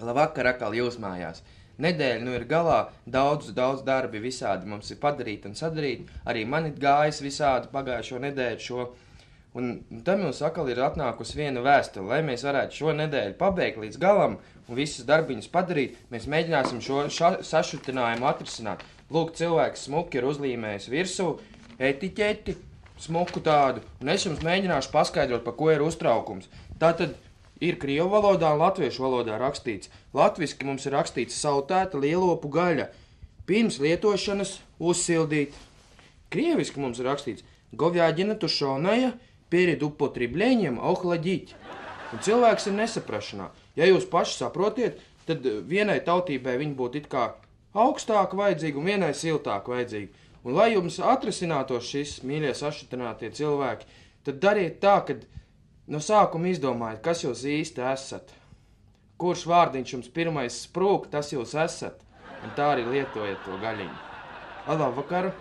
Labvakar atkal jūs mājās. Nedēļa nu ir galā, daudz darbi visādi mums ir padarīti un sadarīti. Arī man ir gājis visādi pagājušo nedēļu šo. Un tam mums atkal ir atnākusi viena vēstule, lai mēs varētu šo nedēļu pabeigt līdz galam un visus darbiņus padarīt. Mēs mēģināsim šo sašutinājumu atrisināt. Lūk, cilvēks smuki ir uzlīmējis virsū etiķeti, smuku tādu, un es jums mēģināšu paskaidrot, pa ko ir uztraukums. Tātad ir krievu valodā un latviešu valodā rakstīts. Latviski mums ir rakstīts sautēta lielopu gaļa, pirms lietošanas uzsildīt. Krieviski mums ir rakstīts говядина тушеная перед употреблением охладить. Un cilvēks ir nesaprašanā. Ja jūs paši saprotiet, tad vienai tautībai viņa būtu it kā augstāk vajadzīga un vienai siltāk vajadzīga. Un lai jums atrisinātos šis, mīļie sašutinātie cilvēki, tad dariet tā, ka no sākuma izdomājiet, kas jūs īsti esat. Kurš vārdiņš jums pirmais sprūk, tas jūs esat. Un tā arī lietojiet to gaļiņu. Labvakaru!